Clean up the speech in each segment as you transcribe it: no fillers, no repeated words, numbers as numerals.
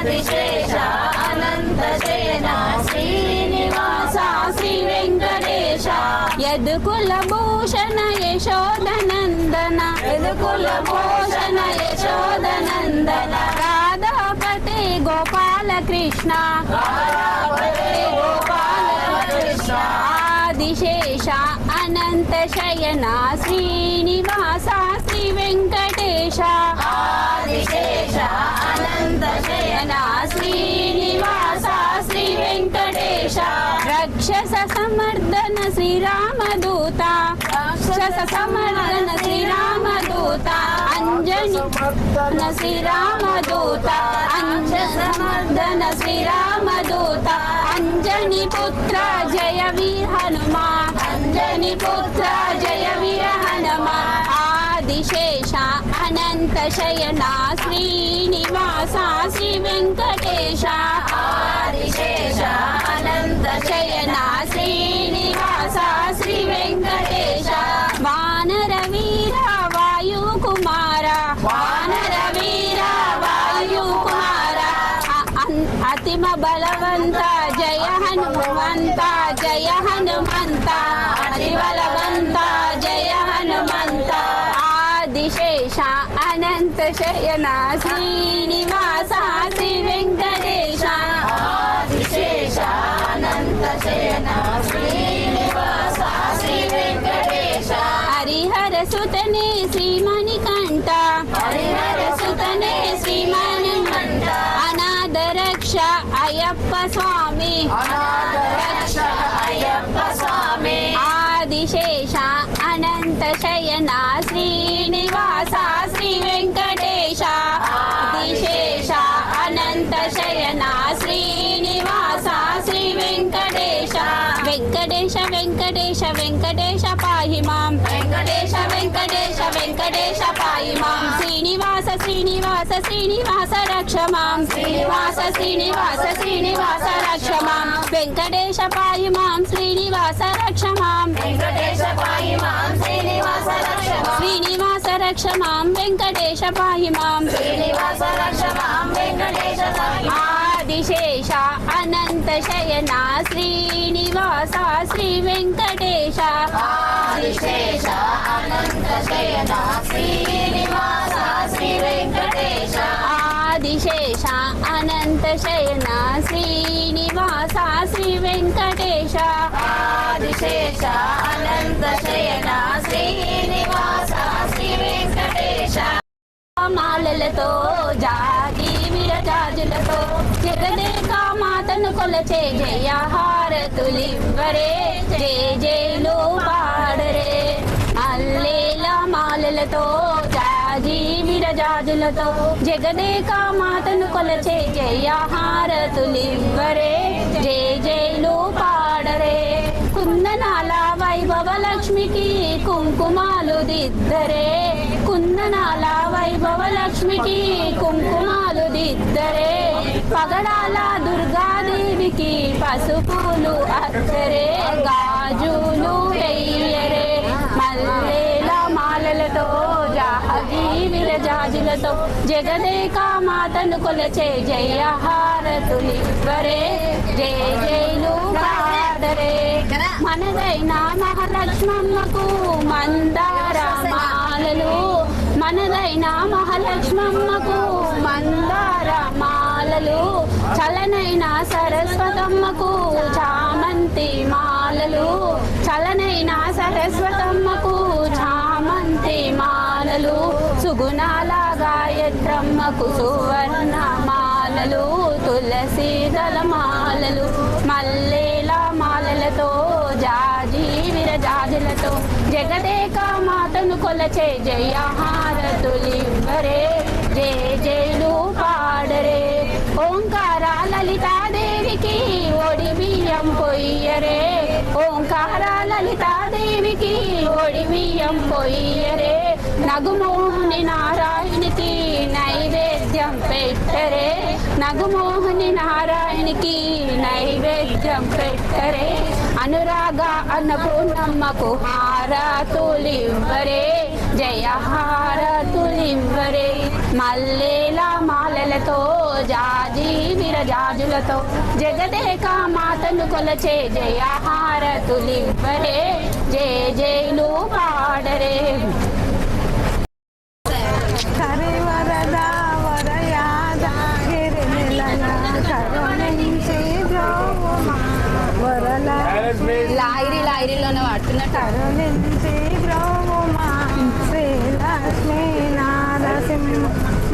ఆదిశేష అనంత శయన శ్రీనివాస శ్రీ వెంకటేశ యదుకుల భూషణ యశోదనందన యదుకుల భూషణ యశోదనందన రాధాపతి గోపాల కృష్ణ ఆదిశేష అనంత శయన శ్రీనివాస శ్రీ వెంకటేశ ఆదిశేష అనంత శయన శ్రీనివాస శ్రీ వెంకటేశ రక్షస సమర్దన శ్రీరామదూత రక్షస సమర్దన శ్రీరామదూత అంజని శ్రీరామదూత అంజసమర్దన శ్రీరామదూత అంజని పుత్ర జయ వీర హనుమా అంజని పుత్ర జయ వీర హనుమా ఆదిశేష అనంత శయన శ్రీనివాస శ్రీ వెంకటేశ ఆదిశేష అనంత శయన శ్రీనివాస శ్రీ వెంకటేశ వానర వీర వాయు కుమార వానర వీర వాయు కుమార అతిమ బలవంత జయ హనుమంత జయ హనుమంత అతి బలవంత జయ హనుమంత ఆదిశేష అనంత శయన శ్రీనివాస శ్రీ వెంకటేశ ఆదిశేష అనంత శయన శ్రీనివాస శ్రీ వెంకటేశ హరిహర సుతనే శ్రీమణికంఠ హరిహర సుతనే శ్రీమణికంఠ అనాథ రక్ష అయ్యప్ప స్వామి అనాథ రక్ష అయ్యప్ప స్వామి ఆదిశేష అనంత శయన శ్రీనివాస శ్రీ వెంకటేశ ఆదిశేష అనంత శయన శ్రీనివాస శ్రీ వెంకటేశ వెంకటేశ వెంకటేశ వెంకటేశ పాహి మాం వెంకటేశ వెంకటేశ వెంకటేశ పాహి మాం శ్రీనివాస శ్రీనివాస శ్రీనివాస రక్ష మాం శ్రీనివాస శ్రీనివాస శ్రీనివాస రక్ష మాం వెంకటేశ పాహి మాం శ్రీనివాస రక్ష మాం వెంకటేశ పాహి మాం శ్రీనివాస రక్ష మాం శ్రీనివాస రక్ష మాం వెంకటేశ పాహి మాం శ్రీనివాస రక్ష మాం వెంకటేశ పాహి మాం ఆదిశేష అనంత శయన శ్రీనివాస శ్రీ వెంకటేశ ఆదిశేష అనంత శయన శ్రీనివాస శ్రీ వెంకటేశ ఆదిశేష అనంత శయన శ్రీనివాస శ్రీ వెంకటేశ ఆదిశేష అనంత శయన శ్రీనివాస శ్రీ వెంకటేశ మాలలతో జాతి విరజాజులతో జగదేక మాతను కొలచే జయ హారతులివ్వరే జయ జయలు పాడరే అల్లేల మాలలతో జాజి విరజాజులతో జగదేక మాతను కొలచే జయ హారతులివ్వరే జయ జయలు పాడరే కుందనాల వైభవ లక్ష్మికి కుంకుమాలు దిద్దరే కుందనాల వైభవ లక్ష్మికి కుంకుమాలు దిద్దరే పగడాల దుర్గాదేవికి పసుపులు అచ్చరే గాజులు వెయ్యరే మల్లేల మాలలతో జాజి విరజాజులతో జగదేక మాతను కొలచే జయ హారతులివ్వరే జయ జయలు పాడరే మనదైన మహాలక్ష్మమ్మకు మందార మాలలు మనదైన మహాలక్ష్మమ్మకు మందార మాలలు చలనైన సరస్వతమ్మకు చామంతి మాలలు చలనైన సరస్వతమ్మకు చామంతి మాలలు సుగుణాల గాయత్రమ్మకు సువర్ణ మాలలు తులసి దళ మాలలు మల్లేల మాలలతో జాజి విరజాజులతో జగదేక మాతను కొలచే జయ హారతులివ్వరే జయ జయలు పాడరే ఓంకార లలితాదేవికి ఒడి బియ్యం పొయ్యరే ఓంకార లలితాదేవికి ఒడి బియ్యం పొయ్యరే నగుమోహని నారాయణికి నైవేద్యం పెట్టరే నగుమోహని నారాయణికి నైవేద్యం పెట్టరే అనురాగ అన్నపూర్ణమ్మకు హారతులివ్వరే జయహారతులివ్వరే మల్లేల మాలలతో జాజి విరజాజులతో జగదేక మాతను కొలచే జయహారతులివ్వరే జయ జైలు పాడరే. లాయిరీ లాయిరీలోనే వాడుతున్నట్టు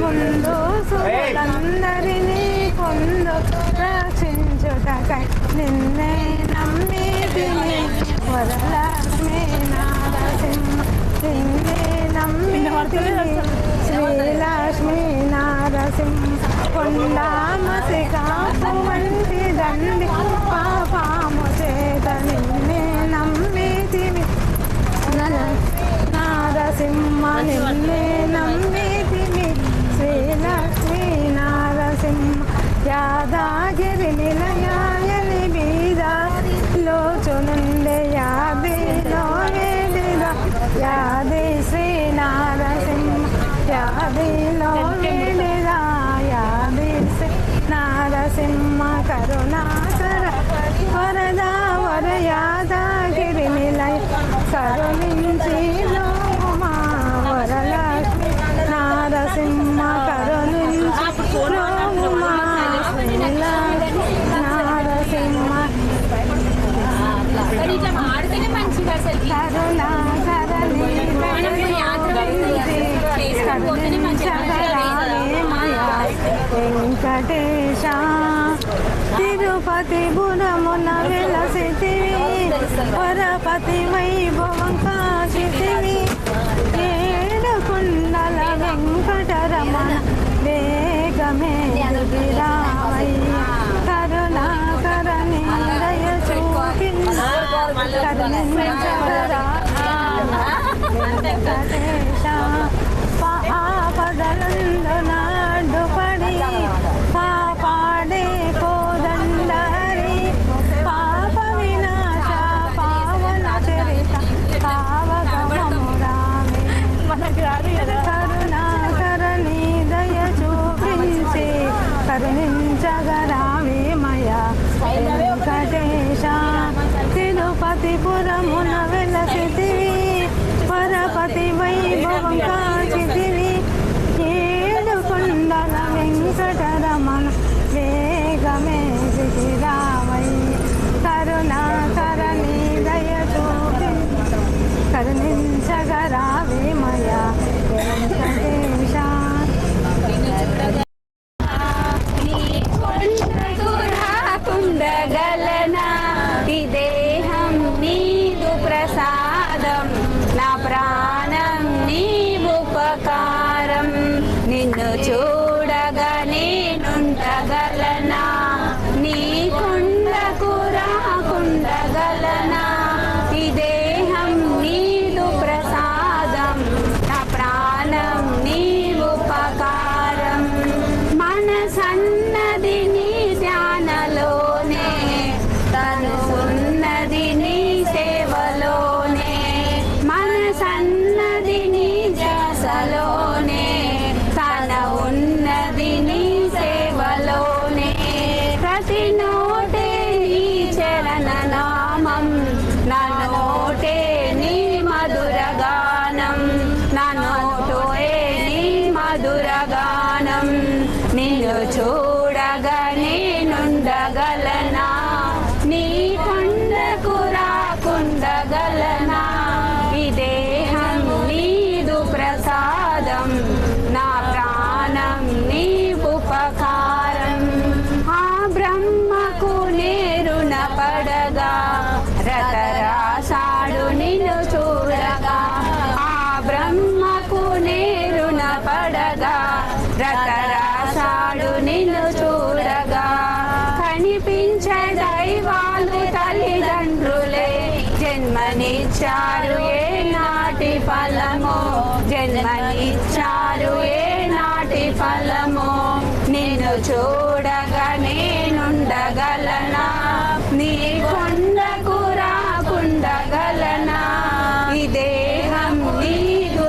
ముందు సులందరినీ పొందు రక్షించుటకై నిన్నే నమ్మితిని వరలక్ష్మీ నారసింహ నిన్నే నమ్మితిని శ్రీలక్ష్మీ నారసింహ కొండామసి కాపు వంటి దండి పాపాము చేత నిన్నే నమ్మితిని నారసింహ నిన్నే నమ్మితిని శ్రీలక్ష్మీ నారసింహ యాదాగిరి నిలయాయని బీదాలోచునుండే యాదిలో వేదిద యాది శ్రీ నారసింహ యాదిలో వేదిద యాది శ్రీ నారసింహ కరుణాకర వరదా వర యాదాగిరి నిలయ కరుణించి లోమా వరలక్ష్మి నారసింహ కరుణించి లోమా నారసింహ వెంకటేశ తిరుపతి గుణమున వెలసితివి పరపతి వైభవం కాశితివి ఏడు కుండల వెంకటరమణ వేగమే రావయ్య కరుణాకరణి దయ చూపించరా వెంకటేశ పాపదలందు నాడుపడి కాపాడే కోదండరి పాప వినాశ పావన చరిత కావగమము రామే కరుణాకరణి దయ చూపించి కరుణించగరావే మయా వెంకటేశ తిరుపతి పురమున వెలసితివి పరపతి వైభవం కాచితివి ఏడు కొండల వెంకటరమణ వేగమే రావయ్య కరుణాకరణి దయ చూపించి కరుణించగరావే మయా వెంకటేశ కుండగలనా ఈ దేహం నీదు ప్రసాదం నా ప్రాణం నీ ఉపకారం నిన్ను చూడగా నేనుండగలనా నీ కొండకు రాకుండగలనా ఈ దేహం నీదు ప్రసాదం నా ప్రాణం నీ ఉపకారం మనసన్నది నీ ధ్యానలోనే తను ఉన్నది నీ సేవలోనే మనసన్నది నీ ధ్యాసలోనే తన ఉన్నది నీ సేవలోనే ప్రతి నోటే నీ చరణ నామం నా నోటే నీ మధుర గానం నా నోటే నీ మధుర గానం నిన్ను చూడగా నేనుండగలనా నీ కొండకు రాకుండగలనా ఈ దేహం నీదు ప్రసాదం నా ప్రాణం నీ ఉపకారం ఆ బ్రహ్మకు నేరున పడగా రతరాసాడు నిన్ను చూడగా ఆ బ్రహ్మకు నేరున పడగా రతరాసాడు నిన్ను చూడగా కనిపించే దైవాలు తల్లిదండ్రులే జన్మనిచ్చారు ఏ నాటి ఫలమో జన్మనిచ్చారు ఏ నాటి ఫలమో నిన్ను చూడగా నేనుండగలనా నీ కొండకు రాకుండగలనా ఈ దేహం నీదు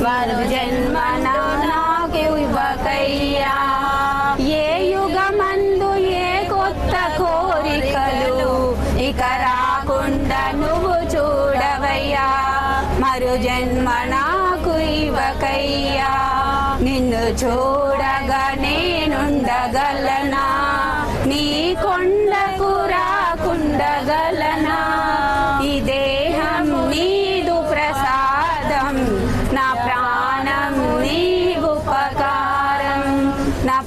మరు జన్మను నాకు ఇవ్వకయ్యా. ఏ యుగమందు ఏ కొత్త కోరికలు ఇక రాకుండా నువ్వు చూడవయ్యా. మరు జన్మ నాకు ఇవ్వకయ్యా. నిన్ను చూడగా నేనుండగలనా, నీ కొండకు రాకుండగలనా. ఈ దేహం నీదు ప్రసాదం, నా ప్రాణం నీ ఉపకారం, నా